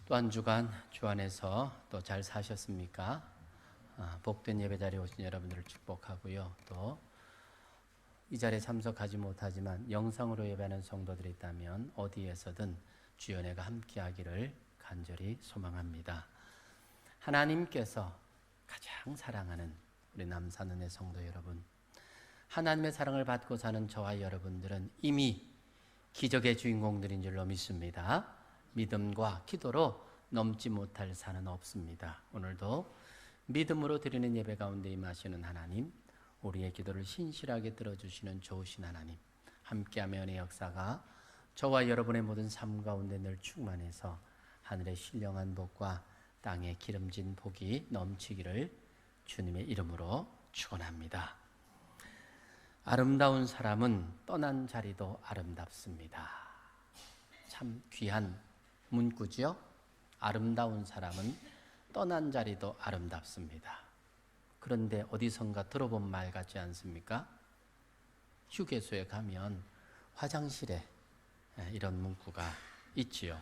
또 한 주간 주 안에서 또 잘 사셨습니까? 복된 예배 자리에 오신 여러분들을 축복하고요. 또 이 자리에 참석하지 못하지만 영상으로 예배하는 성도들이 있다면 어디에서든 주의 은혜가 함께하기를 간절히 소망합니다. 하나님께서 가장 사랑하는 우리 남산은혜 성도 여러분, 하나님의 사랑을 받고 사는 저와 여러분들은 이미 기적의 주인공들인 줄로 믿습니다. 믿음과 기도로 넘지 못할 산은 없습니다. 오늘도 믿음으로 드리는 예배 가운데 임하시는 하나님, 우리의 기도를 신실하게 들어주시는 좋으신 하나님, 함께하며 은혜의 역사가 저와 여러분의 모든 삶 가운데 늘 충만해서 하늘의 신령한 복과 땅의 기름진 복이 넘치기를 주님의 이름으로 축원합니다. 아름다운 사람은 떠난 자리도 아름답습니다. 참 귀한 문구죠. 아름다운 사람은 떠난 자리도 아름답습니다. 그런데 어디선가 들어본 말 같지 않습니까? 휴게소에 가면 화장실에 이런 문구가 있지요.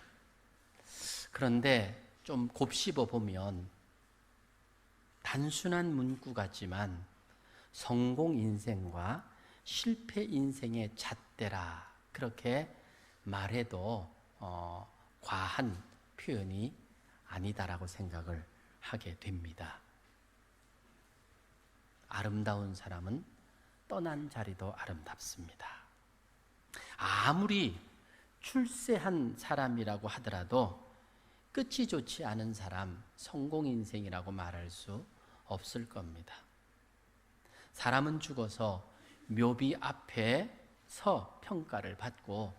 그런데 좀 곱씹어 보면 단순한 문구 같지만 성공 인생과 실패 인생의 잣대라 그렇게 말해도 과한 표현이 아니다라고 생각을 하게 됩니다. 아름다운 사람은 떠난 자리도 아름답습니다. 아무리 출세한 사람이라고 하더라도 끝이 좋지 않은 사람, 성공 인생이라고 말할 수 없을 겁니다. 사람은 죽어서 묘비 앞에 서 평가를 받고,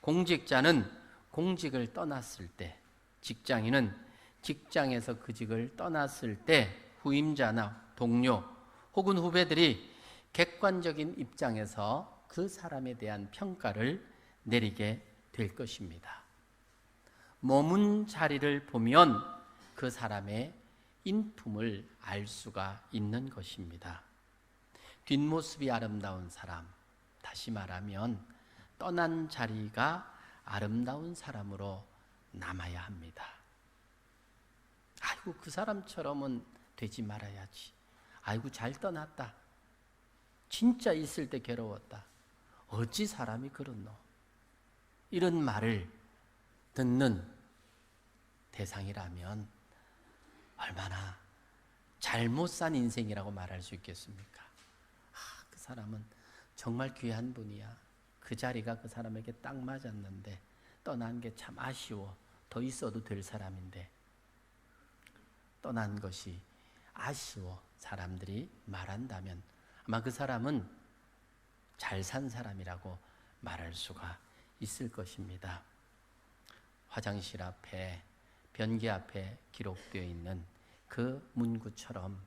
공직자는 공직을 떠났을 때, 직장인은 직장에서 그 직을 떠났을 때 후임자나 동료 혹은 후배들이 객관적인 입장에서 그 사람에 대한 평가를 내리게 될 것입니다. 머문 자리를 보면 그 사람의 인품을 알 수가 있는 것입니다. 뒷모습이 아름다운 사람, 다시 말하면 떠난 자리가 아름다운 사람으로 남아야 합니다. 아이고, 그 사람처럼은 되지 말아야지. 아이고, 잘 떠났다. 진짜 있을 때 괴로웠다. 어찌 사람이 그렇노? 이런 말을 듣는 대상이라면 얼마나 잘못 산 인생이라고 말할 수 있겠습니까? 그 사람은 정말 귀한 분이야. 그 자리가 그 사람에게 딱 맞았는데 떠난 게 참 아쉬워. 더 있어도 될 사람인데 떠난 것이 아쉬워 사람들이 말한다면 아마 그 사람은 잘 산 사람이라고 말할 수가 있을 것입니다. 화장실 앞에, 변기 앞에 기록되어 있는 그 문구처럼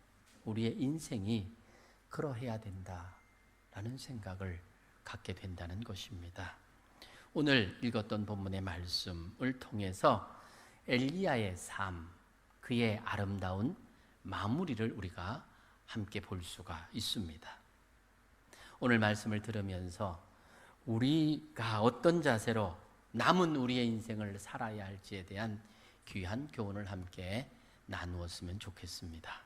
우리의 인생이 그러해야 된다라는 생각을 갖게 된다는 것입니다. 오늘 읽었던 본문의 말씀을 통해서 엘리야의 삶, 그의 아름다운 마무리를 우리가 함께 볼 수가 있습니다. 오늘 말씀을 들으면서 우리가 어떤 자세로 남은 우리의 인생을 살아야 할지에 대한 귀한 교훈을 함께 나누었으면 좋겠습니다.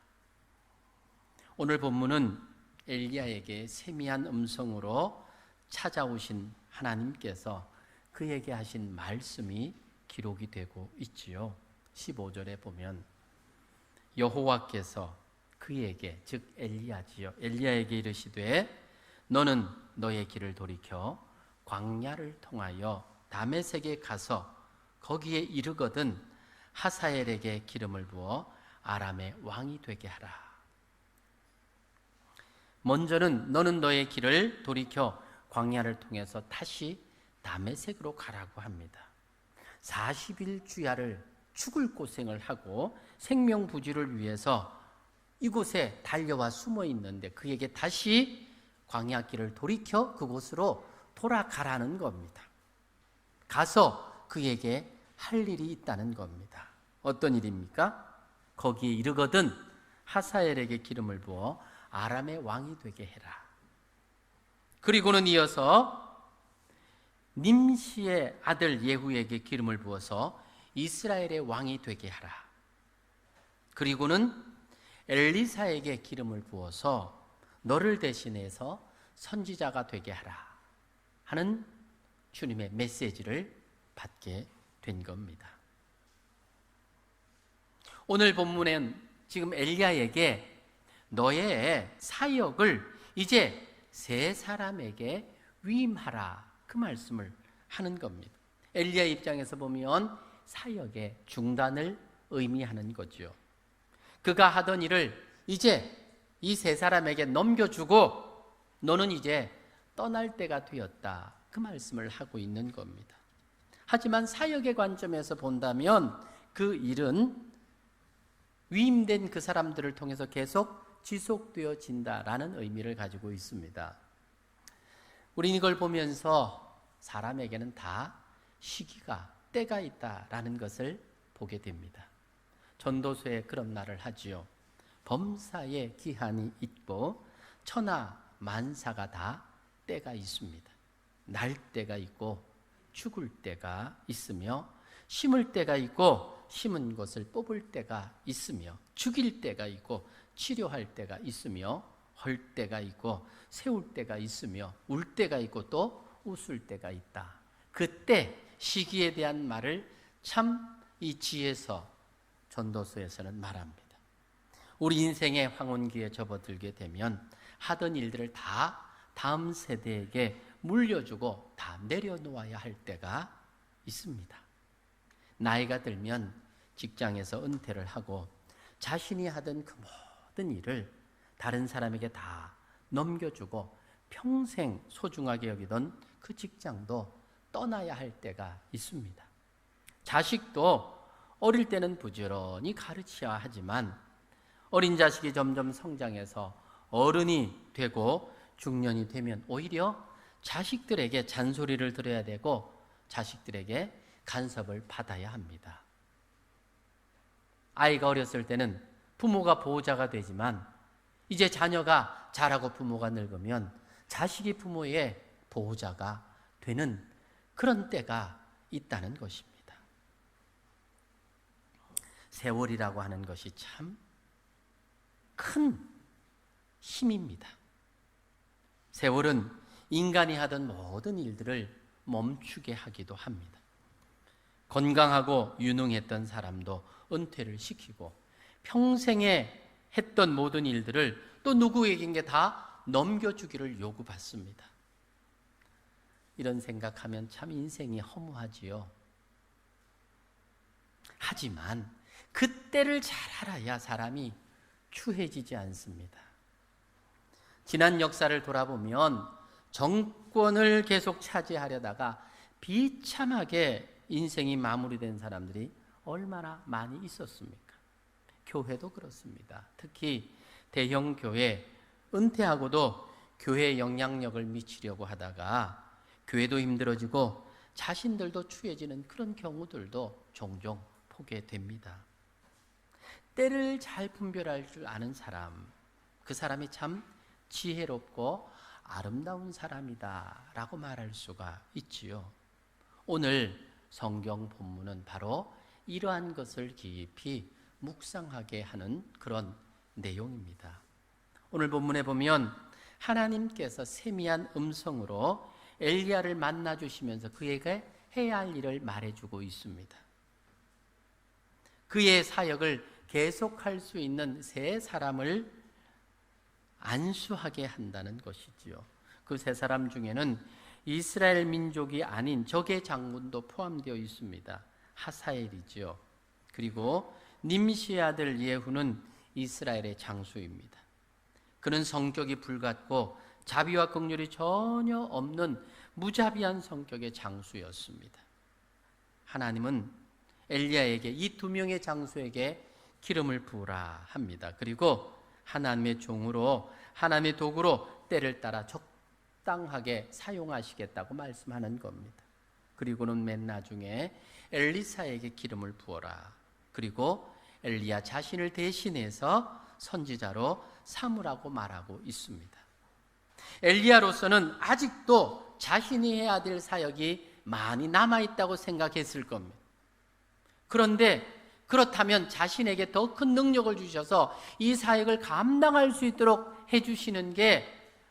오늘 본문은 엘리야에게 세미한 음성으로 찾아오신 하나님께서 그에게 하신 말씀이 기록이 되고 있지요. 15절에 보면 여호와께서 그에게, 즉 엘리야지요, 엘리야에게 이르시되 너는 너의 길을 돌이켜 광야를 통하여 다메섹에 가서 거기에 이르거든 하사엘에게 기름을 부어 아람의 왕이 되게 하라. 먼저는 너는 너의 길을 돌이켜 광야를 통해서 다시 다메섹으로 가라고 합니다. 40일 주야를 죽을 고생을 하고 생명부지를 위해서 이곳에 달려와 숨어 있는데 그에게 다시 광야길을 돌이켜 그곳으로 돌아가라는 겁니다. 가서 그에게 할 일이 있다는 겁니다. 어떤 일입니까? 거기에 이르거든 하사엘에게 기름을 부어 아람의 왕이 되게 해라. 그리고는 이어서 님시의 아들 예후에게 기름을 부어서 이스라엘의 왕이 되게 하라. 그리고는 엘리사에게 기름을 부어서 너를 대신해서 선지자가 되게 하라 하는 주님의 메시지를 받게 된 겁니다. 오늘 본문엔 지금 엘리야에게 너의 사역을 이제 세 사람에게 위임하라, 그 말씀을 하는 겁니다. 엘리야 입장에서 보면 사역의 중단을 의미하는 거죠. 그가 하던 일을 이제 이 세 사람에게 넘겨주고 너는 이제 떠날 때가 되었다, 그 말씀을 하고 있는 겁니다. 하지만 사역의 관점에서 본다면 그 일은 위임된 그 사람들을 통해서 계속 지속되어진다라는 의미를 가지고 있습니다. 우리는 이걸 보면서 사람에게는 다 시기가, 때가 있다라는 것을 보게 됩니다. 전도서에 그런 말을 하지요. 범사에 기한이 있고 천하 만사가 다 때가 있습니다. 날 때가 있고 죽을 때가 있으며 심을 때가 있고 심은 것을 뽑을 때가 있으며 죽일 때가 있고 치료할 때가 있으며 헐 때가 있고 세울 때가 있으며 울 때가 있고 또 웃을 때가 있다. 그때 시기에 대한 말을 참 이 지혜서 전도서에서는 말합니다. 우리 인생의 황혼기에 접어들게 되면 하던 일들을 다 다음 세대에게 물려주고 다 내려놓아야 할 때가 있습니다. 나이가 들면 직장에서 은퇴를 하고 자신이 하던 그 모든 일을 다른 사람에게 다 넘겨주고 평생 소중하게 여기던 그 직장도 떠나야 할 때가 있습니다. 자식도 어릴 때는 부지런히 가르쳐야 하지만 어린 자식이 점점 성장해서 어른이 되고 중년이 되면 오히려 자식들에게 잔소리를 들어야 되고 자식들에게 간섭을 받아야 합니다. 아이가 어렸을 때는 부모가 보호자가 되지만 이제 자녀가 자라고 부모가 늙으면 자식이 부모의 보호자가 되는 그런 때가 있다는 것입니다. 세월이라고 하는 것이 참 큰 힘입니다. 세월은 인간이 하던 모든 일들을 멈추게 하기도 합니다. 건강하고 유능했던 사람도 은퇴를 시키고 평생에 했던 모든 일들을 또 누구에게 다 넘겨주기를 요구받습니다. 이런 생각하면 참 인생이 허무하지요. 하지만 그때를 잘 알아야 사람이 추해지지 않습니다. 지난 역사를 돌아보면 정권을 계속 차지하려다가 비참하게 인생이 마무리된 사람들이 얼마나 많이 있었습니까? 교회도 그렇습니다. 특히 대형 교회, 은퇴하고도 교회에 영향력을 미치려고 하다가 교회도 힘들어지고 자신들도 추해지는 그런 경우들도 종종 보게 됩니다. 때를 잘 분별할 줄 아는 사람, 그 사람이 참 지혜롭고 아름다운 사람이다 라고 말할 수가 있지요. 오늘 성경 본문은 바로 이러한 것을 깊이 묵상하게 하는 그런 내용입니다. 오늘 본문에 보면 하나님께서 세미한 음성으로 엘리야를 만나주시면서 그에게 해야 할 일을 말해주고 있습니다. 그의 사역을 계속할 수 있는 세 사람을 안수하게 한다는 것이지요. 그 세 사람 중에는 이스라엘 민족이 아닌 적의 장군도 포함되어 있습니다. 하사엘이지요. 그리고 님시의 아들 예후는 이스라엘의 장수입니다. 그는 성격이 불같고 자비와 긍휼이 전혀 없는 무자비한 성격의 장수였습니다. 하나님은 엘리야에게 이 두 명의 장수에게 기름을 부으라 합니다. 그리고 하나님의 종으로, 하나님의 도구로 때를 따라 적당하게 사용하시겠다고 말씀하는 겁니다. 그리고는 맨 나중에 엘리사에게 기름을 부어라. 그리고 엘리야 자신을 대신해서 선지자로 삼으라고 말하고 있습니다. 엘리야로서는 아직도 자신이 해야 될 사역이 많이 남아있다고 생각했을 겁니다. 그런데 그렇다면 자신에게 더 큰 능력을 주셔서 이 사역을 감당할 수 있도록 해주시는 게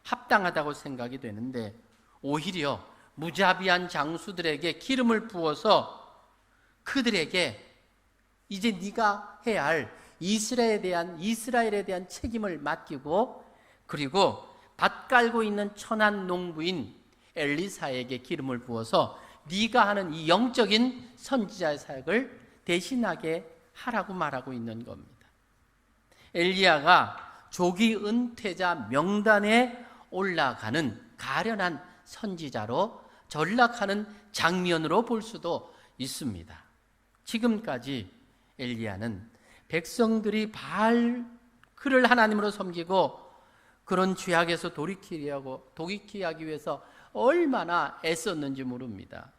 합당하다고 생각이 되는데, 오히려 무자비한 장수들에게 기름을 부어서 그들에게 이제 네가 해야 할 이스라엘에 대한 책임을 맡기고, 그리고 밭 깔고 있는 천한 농부인 엘리사에게 기름을 부어서 네가 하는 이 영적인 선지자의 사역을 대신하게 하라고 말하고 있는 겁니다. 엘리야가 조기 은퇴자 명단에 올라가는 가련한 선지자로 전락하는 장면으로 볼 수도 있습니다. 지금까지 엘리야는 백성들이 그를 하나님으로 섬기고 그런 죄악에서 돌이키기 위해서 얼마나 애썼는지 모릅니다.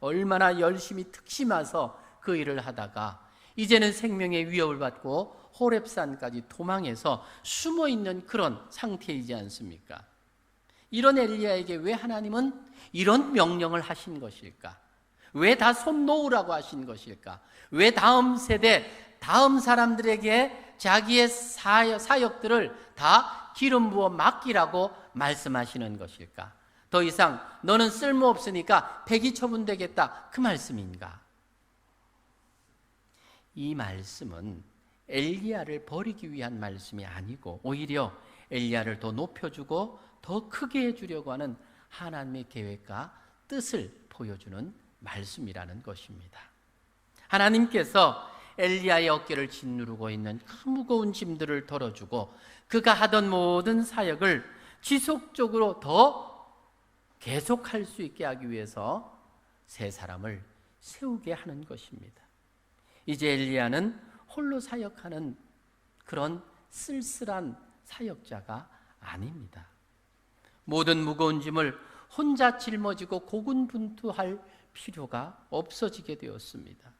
얼마나 열심히 특심해서 그 일을 하다가 이제는 생명의 위협을 받고 호렙산까지 도망해서 숨어있는 그런 상태이지 않습니까? 이런 엘리야에게 왜 하나님은 이런 명령을 하신 것일까? 왜 다 손 놓으라고 하신 것일까? 왜 다음 세대, 다음 사람들에게 자기의 사역들을 다 기름 부어 맡기라고 말씀하시는 것일까? 더 이상 너는 쓸모없으니까 폐기 처분되겠다, 그 말씀인가? 이 말씀은 엘리야를 버리기 위한 말씀이 아니고 오히려 엘리야를 더 높여주고 더 크게 해주려고 하는 하나님의 계획과 뜻을 보여주는 말씀이라는 것입니다. 하나님께서 엘리야의 어깨를 짓누르고 있는 그 무거운 짐들을 덜어주고 그가 하던 모든 사역을 지속적으로 더 계속할 수 있게 하기 위해서 세 사람을 세우게 하는 것입니다. 이제 엘리야는 홀로 사역하는 그런 쓸쓸한 사역자가 아닙니다. 모든 무거운 짐을 혼자 짊어지고 고군분투할 필요가 없어지게 되었습니다.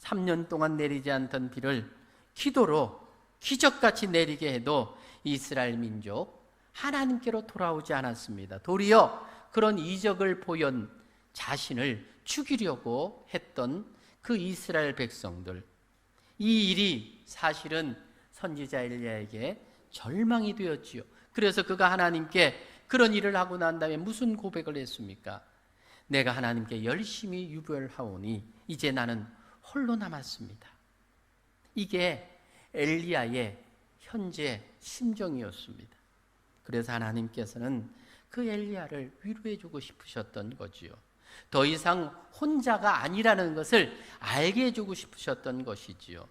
3년 동안 내리지 않던 비를 기도로 기적같이 내리게 해도 이스라엘 민족 하나님께로 돌아오지 않았습니다. 도리어 그런 이적을 보연 자신을 죽이려고 했던 그 이스라엘 백성들, 이 일이 사실은 선지자 엘리야에게 절망이 되었지요. 그래서 그가 하나님께 그런 일을 하고 난 다음에 무슨 고백을 했습니까? 내가 하나님께 열심히 유별하오니 이제 나는 홀로 남았습니다. 이게 엘리야의 현재 심정이었습니다. 그래서 하나님께서는 그 엘리야를 위로해 주고 싶으셨던 거지요. 더 이상 혼자가 아니라는 것을 알게 해주고 싶으셨던 것이지요.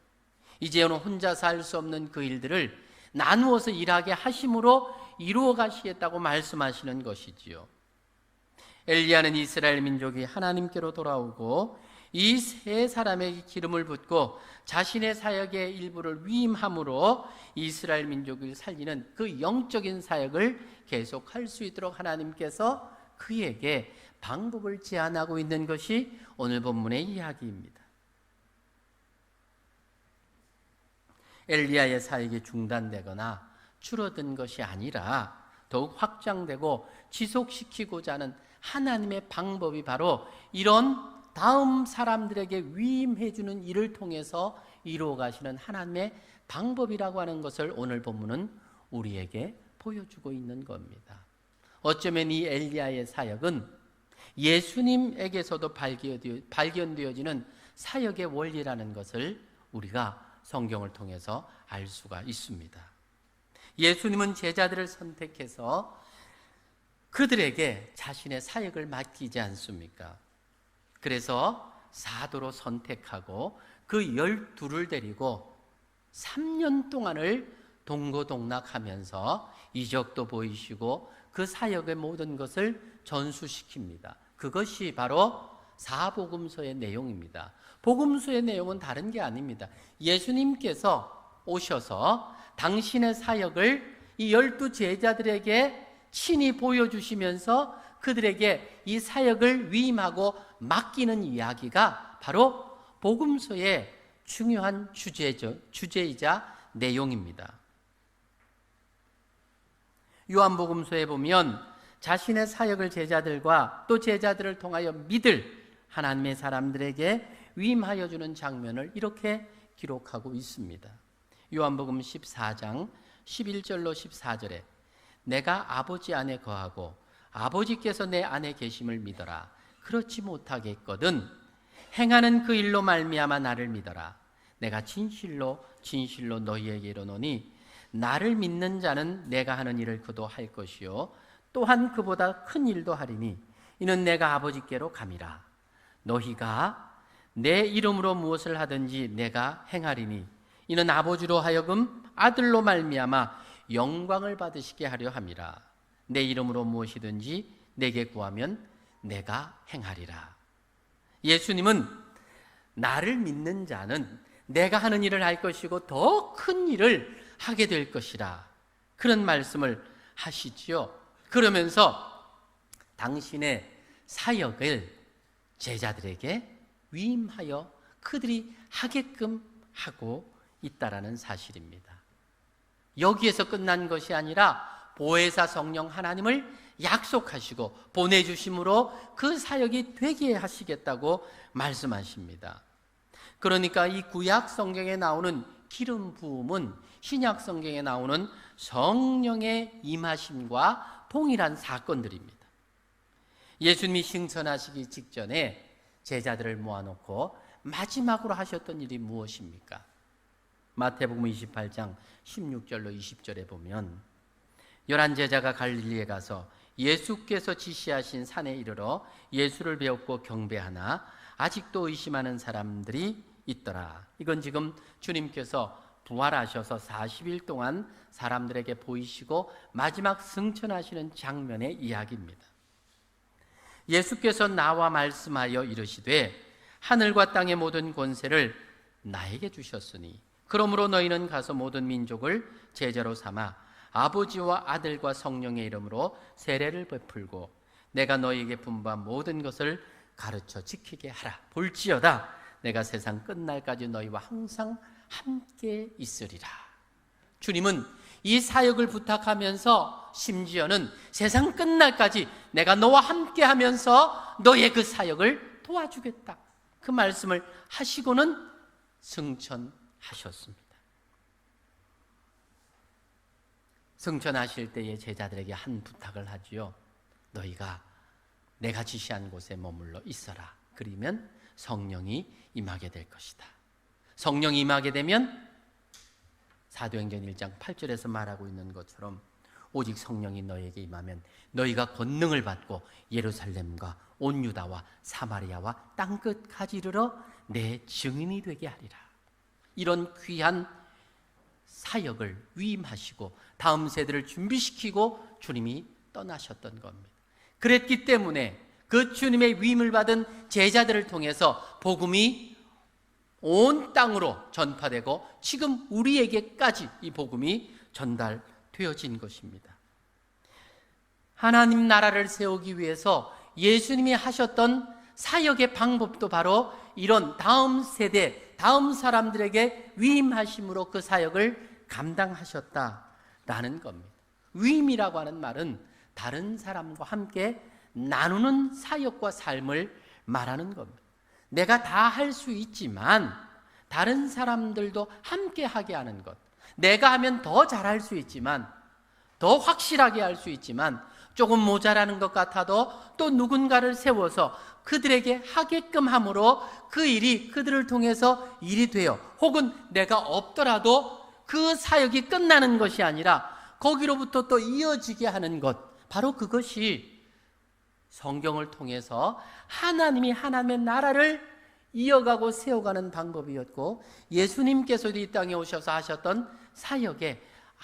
이제는 혼자서 할 수 없는 그 일들을 나누어서 일하게 하심으로 이루어 가시겠다고 말씀하시는 것이지요. 엘리야는 이스라엘 민족이 하나님께로 돌아오고 이 세 사람에게 기름을 붓고 자신의 사역의 일부를 위임함으로 이스라엘 민족을 살리는 그 영적인 사역을 계속할 수 있도록 하나님께서 그에게 방법을 제안하고 있는 것이 오늘 본문의 이야기입니다. 엘리야의 사역이 중단되거나 줄어든 것이 아니라 더욱 확장되고 지속시키고자 하는 하나님의 방법이 바로 이런 다음 사람들에게 위임해주는 일을 통해서 이루어 가시는 하나님의 방법이라고 하는 것을 오늘 본문은 우리에게 보여주고 있는 겁니다. 어쩌면 이 엘리야의 사역은 예수님에게서도 발견되어지는 사역의 원리라는 것을 우리가 성경을 통해서 알 수가 있습니다. 예수님은 제자들을 선택해서 그들에게 자신의 사역을 맡기지 않습니까? 그래서 사도로 선택하고 그 12를 데리고 3년 동안을 동고동락하면서 이적도 보이시고 그 사역의 모든 것을 전수시킵니다. 그것이 바로 사복음서의 내용입니다. 복음서의 내용은 다른 게 아닙니다. 예수님께서 오셔서 당신의 사역을 이 12 제자들에게 친히 보여주시면서 그들에게 이 사역을 위임하고 맡기는 이야기가 바로 복음서의 중요한 주제이자 내용입니다. 요한복음서에 보면 자신의 사역을 제자들과 또 제자들을 통하여 믿을 하나님의 사람들에게 위임하여 주는 장면을 이렇게 기록하고 있습니다. 요한복음 14장 11절로 14절에 내가 아버지 안에 거하고 아버지께서 내 안에 계심을 믿어라. 그렇지 못하겠거든 행하는 그 일로 말미암아 나를 믿어라. 내가 진실로 진실로 너희에게 이르노니 나를 믿는 자는 내가 하는 일을 그도 할 것이요 또한 그보다 큰 일도 하리니 이는 내가 아버지께로 감이라. 너희가 내 이름으로 무엇을 하든지 내가 행하리니 이는 아버지로 하여금 아들로 말미암아 영광을 받으시게 하려 함이라. 내 이름으로 무엇이든지 내게 구하면 내가 행하리라. 예수님은 나를 믿는 자는 내가 하는 일을 할 것이고 더 큰 일을 하게 될 것이라, 그런 말씀을 하시지요. 그러면서 당신의 사역을 제자들에게 위임하여 그들이 하게끔 하고 있다라는 사실입니다. 여기에서 끝난 것이 아니라 보혜사 성령 하나님을 약속하시고 보내주심으로 그 사역이 되게 하시겠다고 말씀하십니다. 그러니까 이 구약 성경에 나오는 기름 부음은 신약 성경에 나오는 성령의 임하심과 동일한 사건들입니다. 예수님이 승천하시기 직전에 제자들을 모아놓고 마지막으로 하셨던 일이 무엇입니까? 마태복음 28장 16절로 20절에 보면 11 제자가 갈릴리에 가서 예수께서 지시하신 산에 이르러 예수를 배웠고 경배하나 아직도 의심하는 사람들이 있더라. 이건 지금 주님께서 부활하셔서 40일 동안 사람들에게 보이시고 마지막 승천하시는 장면의 이야기입니다. 예수께서 나와 말씀하여 이르시되 하늘과 땅의 모든 권세를 나에게 주셨으니 그러므로 너희는 가서 모든 민족을 제자로 삼아 아버지와 아들과 성령의 이름으로 세례를 베풀고 내가 너희에게 분부한 모든 것을 가르쳐 지키게 하라. 볼지어다 내가 세상 끝날까지 너희와 항상 함께 있으리라. 주님은 이 사역을 부탁하면서 심지어는 세상 끝날까지 내가 너와 함께 하면서 너의 그 사역을 도와주겠다, 그 말씀을 하시고는 승천하셨습니다. 승천하실 때에 제자들에게 한 부탁을 하지요. 너희가 내가 지시한 곳에 머물러 있어라. 그러면 성령이 임하게 될 것이다. 성령이 임하게 되면 사도행전 1장 8절에서 말하고 있는 것처럼 오직 성령이 너희에게 임하면 너희가 권능을 받고 예루살렘과 온 유다와 사마리아와 땅끝까지 이르러 내 증인이 되게 하리라. 이런 귀한 사역을 위임하시고 다음 세대를 준비시키고 주님이 떠나셨던 겁니다. 그랬기 때문에 그 주님의 위임을 받은 제자들을 통해서 복음이 온 땅으로 전파되고 지금 우리에게까지 이 복음이 전달되어진 것입니다. 하나님 나라를 세우기 위해서 예수님이 하셨던 사역의 방법도 바로 이런 다음 세대, 다음 사람들에게 위임하심으로 그 사역을 감당하셨다라는 겁니다. 위임이라고 하는 말은 다른 사람과 함께 나누는 사역과 삶을 말하는 겁니다. 내가 다 할 수 있지만 다른 사람들도 함께 하게 하는 것, 내가 하면 더 잘할 수 있지만 더 확실하게 할 수 있지만 조금 모자라는 것 같아도 또 누군가를 세워서 그들에게 하게끔 함으로 그 일이 그들을 통해서 일이 되어 혹은 내가 없더라도 그 사역이 끝나는 것이 아니라 거기로부터 또 이어지게 하는 것, 바로 그것이 성경을 통해서 하나님이 하나님의 나라를 이어가고 세워가는 방법이었고 예수님께서도 이 땅에 오셔서 하셨던 사역의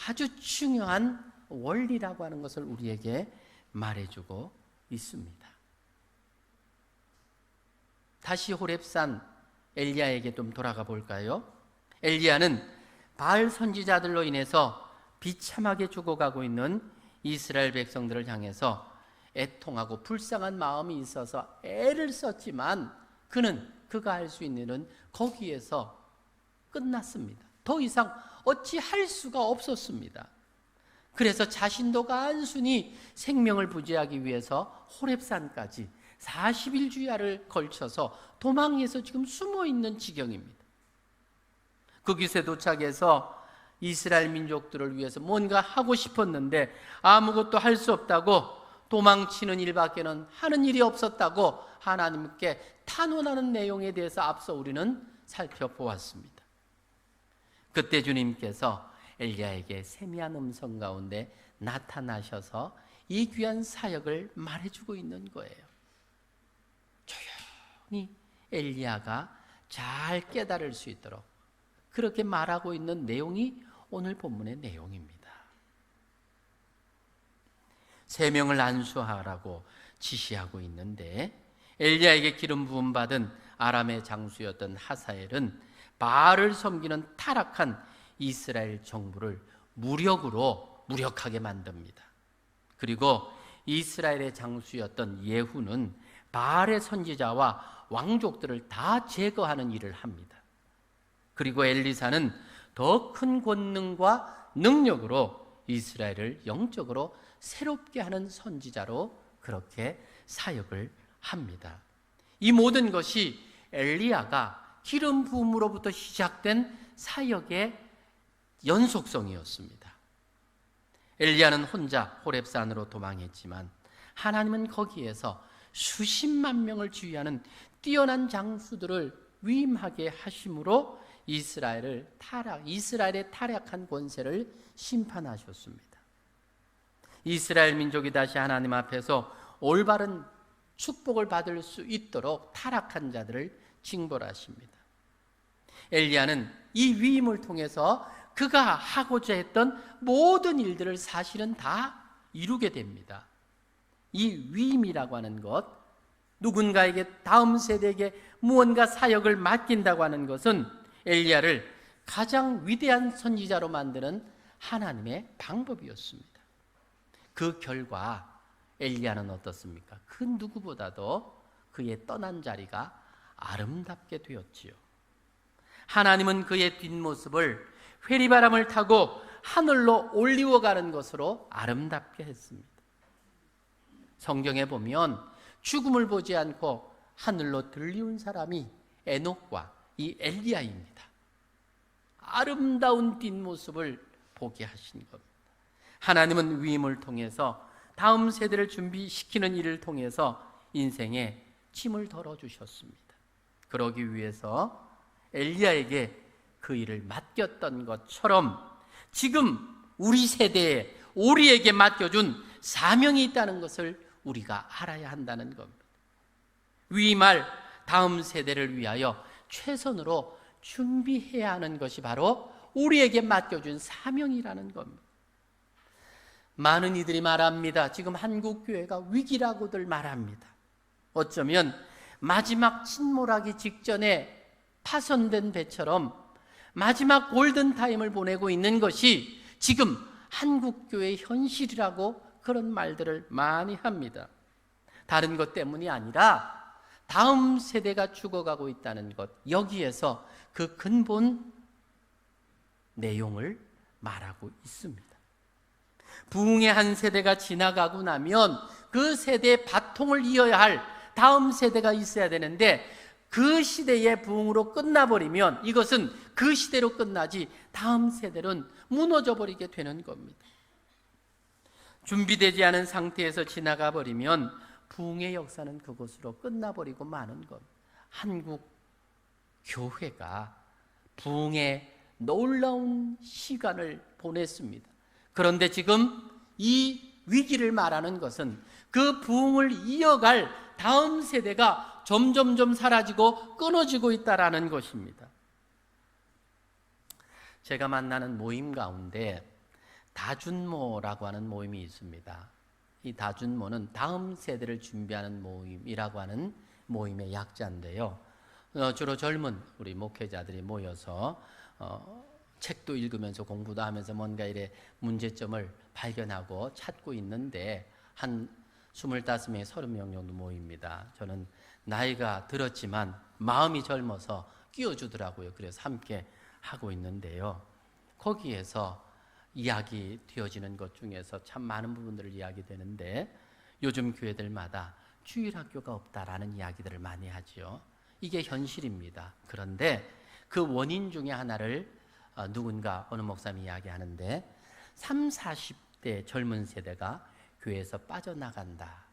아주 중요한 원리라고 하는 것을 우리에게 말해주고 있습니다. 다시 호렙산 엘리야에게 좀 돌아가 볼까요? 엘리야는 바알 선지자들로 인해서 비참하게 죽어가고 있는 이스라엘 백성들을 향해서 애통하고 불쌍한 마음이 있어서 애를 썼지만 그가 할 수 있는 일은 거기에서 끝났습니다. 더 이상 어찌 할 수가 없었습니다. 그래서 자신도 간순히 생명을 부지하기 위해서 호렙산까지 40일 주야를 걸쳐서 도망해서 지금 숨어 있는 지경입니다. 그곳에 도착해서 이스라엘 민족들을 위해서 뭔가 하고 싶었는데 아무것도 할 수 없다고, 도망치는 일밖에는 하는 일이 없었다고 하나님께 탄원하는 내용에 대해서 앞서 우리는 살펴보았습니다. 그때 주님께서 엘리야에게 세미한 음성 가운데 나타나셔서 이 귀한 사역을 말해주고 있는 거예요. 조용히 엘리야가 잘 깨달을 수 있도록 그렇게 말하고 있는 내용이 오늘 본문의 내용입니다. 3명을 안수하라고 지시하고 있는데, 엘리야에게 기름 부음 받은 아람의 장수였던 하사엘은 바알을 섬기는 타락한 이스라엘 정부를 무력하게 만듭니다. 그리고 이스라엘의 장수였던 예후는 바알의 선지자와 왕족들을 다 제거하는 일을 합니다. 그리고 엘리사는 더 큰 권능과 능력으로 이스라엘을 영적으로 새롭게 하는 선지자로 그렇게 사역을 합니다. 이 모든 것이 엘리야가 기름 부음으로부터 시작된 사역의 연속성이었습니다. 엘리야는 혼자 호렙산으로 도망했지만 하나님은 거기에서 수십만 명을 지휘하는 뛰어난 장수들을 위임하게 하심으로 이스라엘의 타락한 권세를 심판하셨습니다. 이스라엘 민족이 다시 하나님 앞에서 올바른 축복을 받을 수 있도록 타락한 자들을 징벌하십니다. 엘리야는 이 위임을 통해서 그가 하고자 했던 모든 일들을 사실은 다 이루게 됩니다. 이 위임이라고 하는 것, 누군가에게, 다음 세대에게 무언가 사역을 맡긴다고 하는 것은 엘리야를 가장 위대한 선지자로 만드는 하나님의 방법이었습니다. 그 결과 엘리야는 어떻습니까? 그 누구보다도 그의 떠난 자리가 아름답게 되었지요. 하나님은 그의 뒷모습을 회리바람을 타고 하늘로 올리워가는 것으로 아름답게 했습니다. 성경에 보면 죽음을 보지 않고 하늘로 들리운 사람이 에녹과 이 엘리야입니다. 아름다운 뒷모습을 보게 하신 겁니다. 하나님은 위임을 통해서 다음 세대를 준비시키는 일을 통해서 인생에 짐을 덜어주셨습니다. 그러기 위해서 엘리야에게 그 일을 맡겼던 것처럼 지금 우리 세대에, 우리에게 맡겨준 사명이 있다는 것을 우리가 알아야 한다는 겁니다. 위임할 다음 세대를 위하여 최선으로 준비해야 하는 것이 바로 우리에게 맡겨준 사명이라는 겁니다. 많은 이들이 말합니다. 지금 한국교회가 위기라고들 말합니다. 어쩌면 마지막 침몰하기 직전에 파손된 배처럼 마지막 골든타임을 보내고 있는 것이 지금 한국교회의 현실이라고 그런 말들을 많이 합니다. 다른 것 때문이 아니라 다음 세대가 죽어가고 있다는 것, 여기에서 그 근본 내용을 말하고 있습니다. 부흥의 한 세대가 지나가고 나면 그 세대의 바통을 이어야 할 다음 세대가 있어야 되는데, 그 시대의 부흥으로 끝나버리면 이것은 그 시대로 끝나지 다음 세대는 무너져 버리게 되는 겁니다. 준비되지 않은 상태에서 지나가 버리면 부흥의 역사는 그곳으로 끝나버리고 마는 겁니다. 한국 교회가 부흥의 놀라운 시간을 보냈습니다. 그런데 지금 이 위기를 말하는 것은 그 부흥을 이어갈 다음 세대가 점점점 사라지고 끊어지고 있다는 것입니다. 제가 만나는 모임 가운데 다준모라고 하는 모임이 있습니다. 이 다준모는 다음 세대를 준비하는 모임이라고 하는 모임의 약자인데요. 주로 젊은 우리 목회자들이 모여서 책도 읽으면서 공부도 하면서 뭔가 이래 문제점을 발견하고 찾고 있는데 한 25명, 30명 정도 모입니다. 저는 나이가 들었지만 마음이 젊어서 끼워주더라고요. 그래서 함께 하고 있는데요. 거기에서 이야기 되어지는 것 중에서 참 많은 부분들을 이야기되는데, 요즘 교회들마다 주일학교가 없다라는 이야기들을 많이 하죠. 이게 현실입니다. 그런데 그 원인 중에 하나를 누군가 어느 목사님이 이야기하는데 30, 40대 젊은 세대가 교회에서 빠져나간다.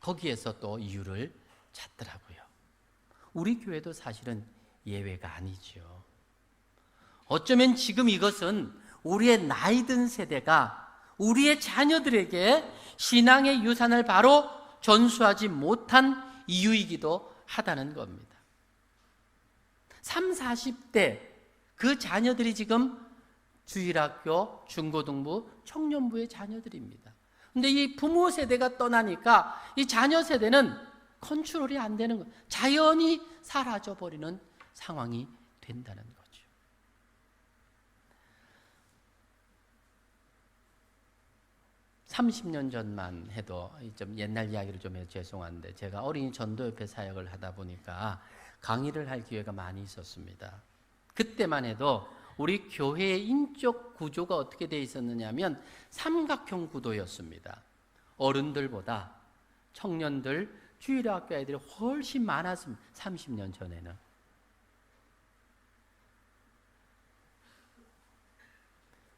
거기에서 또 이유를 찾더라고요. 우리 교회도 사실은 예외가 아니죠. 어쩌면 지금 이것은 우리의 나이 든 세대가 우리의 자녀들에게 신앙의 유산을 바로 전수하지 못한 이유이기도 하다는 겁니다. 30, 40대 그 자녀들이 지금 주일학교, 중고등부, 청년부의 자녀들입니다. 근데 이 부모 세대가 떠나니까 이 자녀 세대는 컨트롤이 안 되는 거예요. 자연히 사라져버리는 상황이 된다는 거죠. (30년) 전만 해도 좀 옛날 이야기를 좀 해서 죄송한데 제가 어린이 전도협회 사역을 하다 보니까 강의를 할 기회가 많이 있었습니다. 그때만 해도 우리 교회의 인적 구조가 어떻게 되어 있었느냐 하면 삼각형 구도였습니다. 어른들보다 청년들, 주일학교 아이들이 훨씬 많았습니다. 30년 전에는.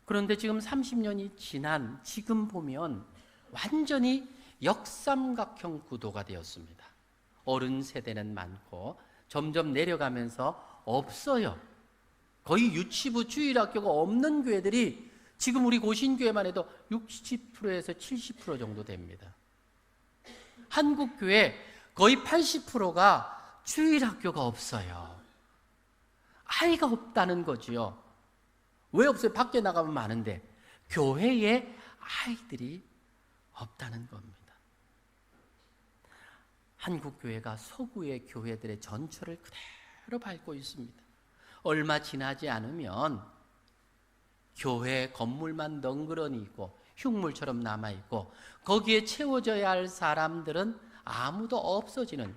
그런데 지금 30년이 지난 지금 보면 완전히 역삼각형 구도가 되었습니다. 어른 세대는 많고 점점 내려가면서 없어요. 거의 유치부 주일학교가 없는 교회들이 지금 우리 고신교회만 해도 60%에서 70% 정도 됩니다. 한국교회 거의 80%가 주일학교가 없어요. 아이가 없다는 거지요. 왜 없어요? 밖에 나가면 많은데 교회에 아이들이 없다는 겁니다. 한국교회가 서구의 교회들의 전철을 그대로 밟고 있습니다. 얼마 지나지 않으면 교회 건물만 덩그러니 있고 흉물처럼 남아있고 거기에 채워져야 할 사람들은 아무도 없어지는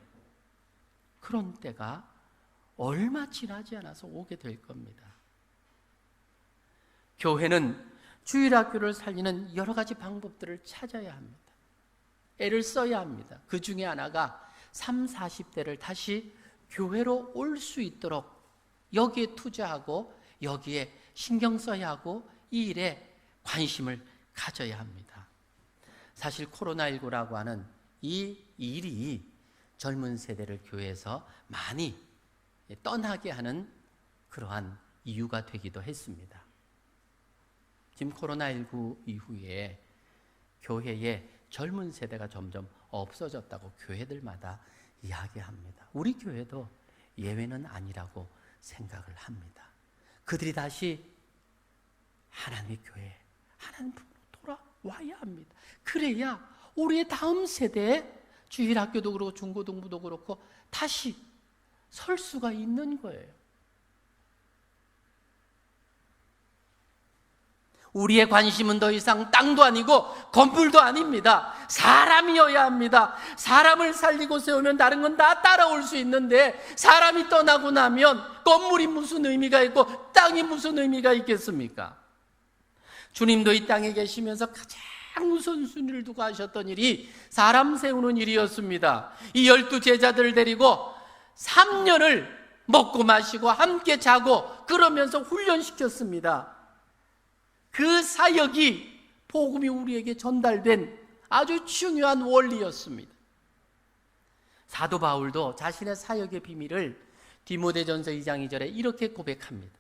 그런 때가 얼마 지나지 않아서 오게 될 겁니다. 교회는 주일학교를 살리는 여러 가지 방법들을 찾아야 합니다. 애를 써야 합니다. 그 중에 하나가 30, 40대를 다시 교회로 올 수 있도록 여기에 투자하고 여기에 신경 써야 하고 이 일에 관심을 가져야 합니다. 사실 코로나19라고 하는 이 일이 젊은 세대를 교회에서 많이 떠나게 하는 그러한 이유가 되기도 했습니다. 지금 코로나19 이후에 교회에 젊은 세대가 점점 없어졌다고 교회들마다 이야기합니다. 우리 교회도 예외는 아니라고 생각을 합니다. 그들이 다시 하나님의 교회, 하나님으로 돌아와야 합니다. 그래야 우리의 다음 세대에 주일학교도 그렇고 중고등부도 그렇고 다시 설 수가 있는 거예요. 우리의 관심은 더 이상 땅도 아니고 건물도 아닙니다. 사람이어야 합니다. 사람을 살리고 세우면 다른 건 다 따라올 수 있는데 사람이 떠나고 나면 건물이 무슨 의미가 있고 땅이 무슨 의미가 있겠습니까? 주님도 이 땅에 계시면서 가장 우선순위를 두고 하셨던 일이 사람 세우는 일이었습니다. 이 12 제자들을 데리고 3년을 먹고 마시고 함께 자고 그러면서 훈련시켰습니다. 그 사역이 복음이 우리에게 전달된 아주 중요한 원리였습니다. 사도 바울도 자신의 사역의 비밀을 디모데전서 2장 2절에 이렇게 고백합니다.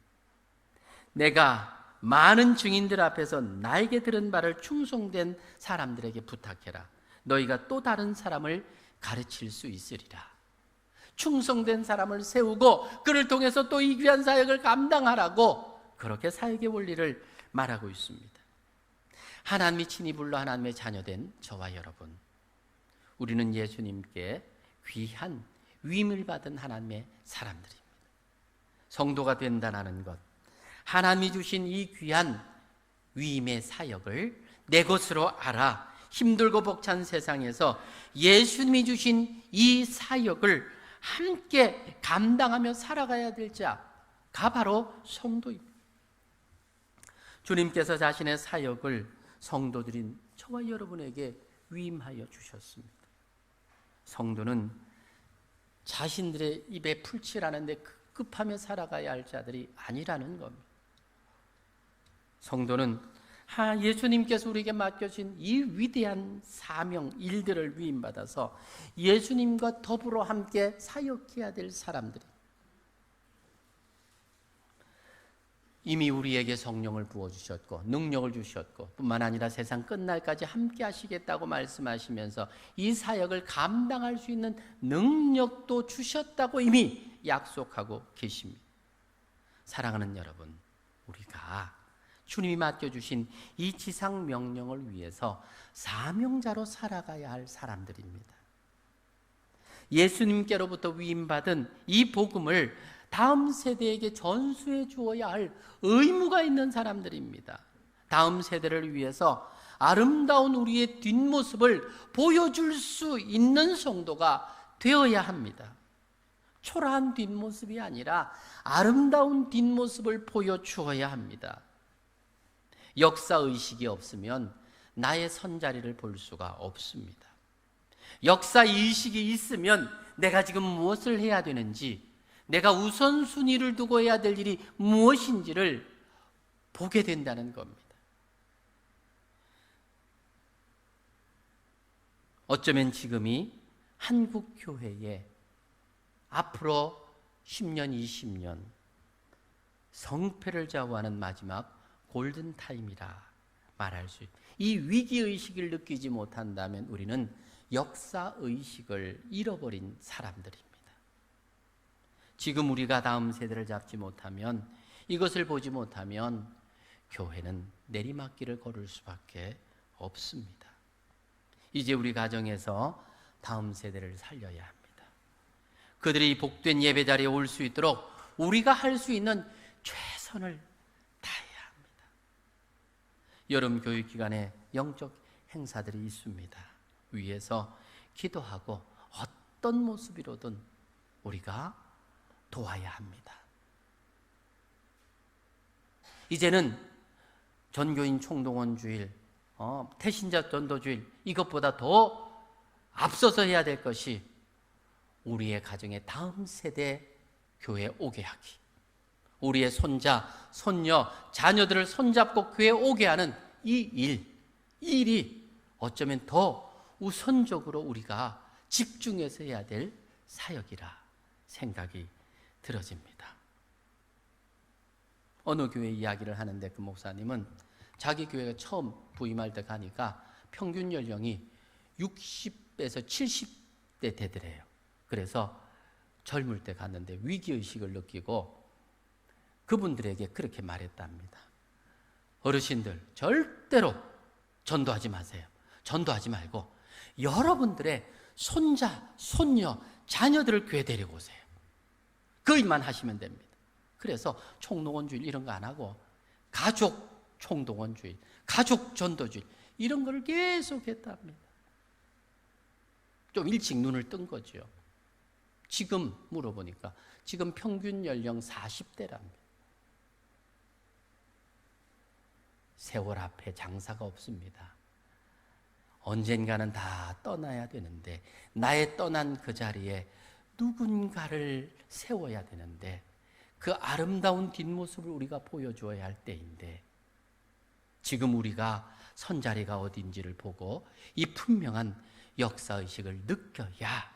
내가 많은 증인들 앞에서 나에게 들은 바를 충성된 사람들에게 부탁해라. 너희가 또 다른 사람을 가르칠 수 있으리라. 충성된 사람을 세우고 그를 통해서 또 이 귀한 사역을 감당하라고 그렇게 사역의 원리를 말하고 있습니다. 하나님이 친히 불러 하나님의 자녀된 저와 여러분, 우리는 예수님께 귀한 위임을 받은 하나님의 사람들입니다. 성도가 된다는 것, 하나님이 주신 이 귀한 위임의 사역을 내 것으로 알아 힘들고 벅찬 세상에서 예수님이 주신 이 사역을 함께 감당하며 살아가야 될 자가 바로 성도입니다. 주님께서 자신의 사역을 성도들인 저와 여러분에게 위임하여 주셨습니다. 성도는 자신들의 입에 풀칠하는데 급급하며 살아가야 할 자들이 아니라는 겁니다. 성도는 예수님께서 우리에게 맡겨주신 이 위대한 사명, 일들을 위임받아서 예수님과 더불어 함께 사역해야 될 사람들입니다. 이미 우리에게 성령을 부어주셨고 능력을 주셨고 뿐만 아니라 세상 끝날까지 함께 하시겠다고 말씀하시면서 이 사역을 감당할 수 있는 능력도 주셨다고 이미 약속하고 계십니다. 사랑하는 여러분, 우리가 주님이 맡겨주신 이 지상 명령을 위해서 사명자로 살아가야 할 사람들입니다. 예수님께로부터 위임받은 이 복음을 다음 세대에게 전수해 주어야 할 의무가 있는 사람들입니다. 다음 세대를 위해서 아름다운 우리의 뒷모습을 보여줄 수 있는 성도가 되어야 합니다. 초라한 뒷모습이 아니라 아름다운 뒷모습을 보여주어야 합니다. 역사의식이 없으면 나의 선자리를 볼 수가 없습니다. 역사의식이 있으면 내가 지금 무엇을 해야 되는지, 내가 우선순위를 두고 해야 될 일이 무엇인지를 보게 된다는 겁니다. 어쩌면 지금이 한국 교회에 앞으로 10년, 20년 성패를 좌우하는 마지막 골든타임이라 말할 수 있습니다. 이 위기의식을 느끼지 못한다면 우리는 역사의식을 잃어버린 사람들입니다. 지금 우리가 다음 세대를 잡지 못하면, 이것을 보지 못하면 교회는 내리막길을 걸을 수밖에 없습니다. 이제 우리 가정에서 다음 세대를 살려야 합니다. 그들이 복된 예배 자리에 올 수 있도록 우리가 할 수 있는 최선을 다해야 합니다. 여름 교육 기간에 영적 행사들이 있습니다. 위에서 기도하고 어떤 모습이로든 우리가 도와야 합니다. 이제는 전교인 총동원 주일, 태신자 전도주일, 이것보다 더 앞서서 해야 될 것이 우리의 가정의 다음 세대 교회에 오게 하기, 우리의 손자, 손녀, 자녀들을 손잡고 교회에 오게 하는 이 일이 어쩌면 더 우선적으로 우리가 집중해서 해야 될 사역이라 생각이 들어집니다. 어느 교회 이야기를 하는데 그 목사님은 자기 교회가 처음 부임할 때 가니까 평균 연령이 60에서 70대 되더래요. 그래서 젊을 때 갔는데 위기의식을 느끼고 그분들에게 그렇게 말했답니다. 어르신들, 절대로 전도하지 마세요. 전도하지 말고 여러분들의 손자, 손녀, 자녀들을 교회 데리고 오세요. 그 일만 하시면 됩니다. 그래서 총동원주일 이런 거 안 하고 가족 총동원주일, 가족 전도주일 이런 거를 계속 했답니다. 좀 일찍 눈을 뜬 거죠. 지금 물어보니까 지금 평균 연령 40대랍니다. 세월 앞에 장사가 없습니다. 언젠가는 다 떠나야 되는데 나의 떠난 그 자리에 누군가를 세워야 되는데 그 아름다운 뒷모습을 우리가 보여줘야 할 때인데 지금 우리가 선자리가 어딘지를 보고 이 분명한 역사의식을 느껴야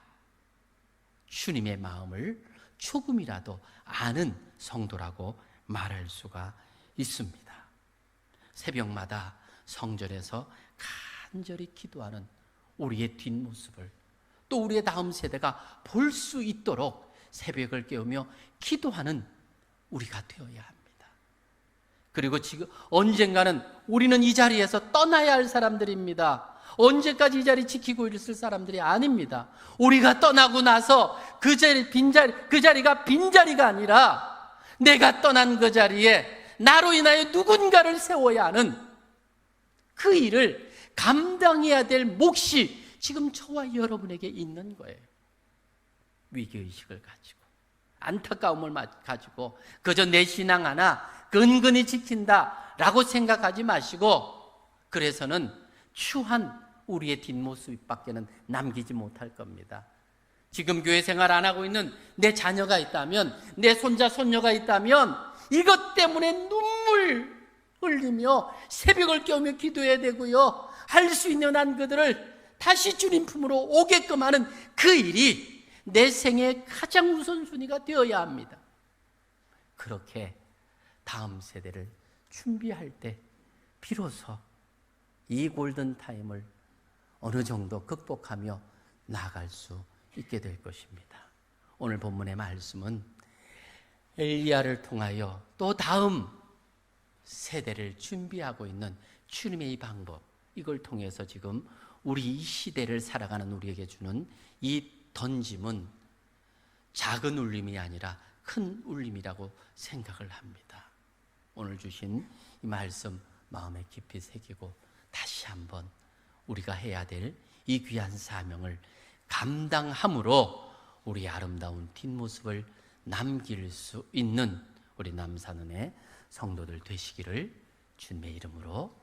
주님의 마음을 조금이라도 아는 성도라고 말할 수가 있습니다. 새벽마다 성전에서 간절히 기도하는 우리의 뒷모습을 또 우리의 다음 세대가 볼 수 있도록 새벽을 깨우며 기도하는 우리가 되어야 합니다. 그리고 지금 언젠가는 우리는 이 자리에서 떠나야 할 사람들입니다. 언제까지 이 자리 지키고 있을 사람들이 아닙니다. 우리가 떠나고 나서 그 자리가 빈자리가 아니라 내가 떠난 그 자리에 나로 인하여 누군가를 세워야 하는 그 일을 감당해야 될 몫이 지금 저와 여러분에게 있는 거예요. 위기의식을 가지고 안타까움을 가지고 그저 내 신앙 하나 근근히 지킨다라고 생각하지 마시고 그래서는 추한 우리의 뒷모습밖에는 남기지 못할 겁니다. 지금 교회 생활 안 하고 있는 내 자녀가 있다면, 내 손자, 손녀가 있다면 이것 때문에 눈물 흘리며 새벽을 깨우며 기도해야 되고요. 할 수 있는 한 그들을 다시 주님 품으로 오게끔 하는 그 일이 내 생의 가장 우선순위가 되어야 합니다. 그렇게 다음 세대를 준비할 때 비로소 이 골든타임을 어느 정도 극복하며 나아갈 수 있게 될 것입니다. 오늘 본문의 말씀은 엘리야를 통하여 또 다음 세대를 준비하고 있는 주님의 이 방법, 이걸 통해서 지금 우리 이 시대를 살아가는 우리에게 주는 이 던짐은 작은 울림이 아니라 큰 울림이라고 생각을 합니다. 오늘 주신 이 말씀 마음에 깊이 새기고 다시 한번 우리가 해야 될 이 귀한 사명을 감당함으로 우리의 아름다운 뒷모습을 남길 수 있는 우리 남산은의 성도들 되시기를 주님의 이름으로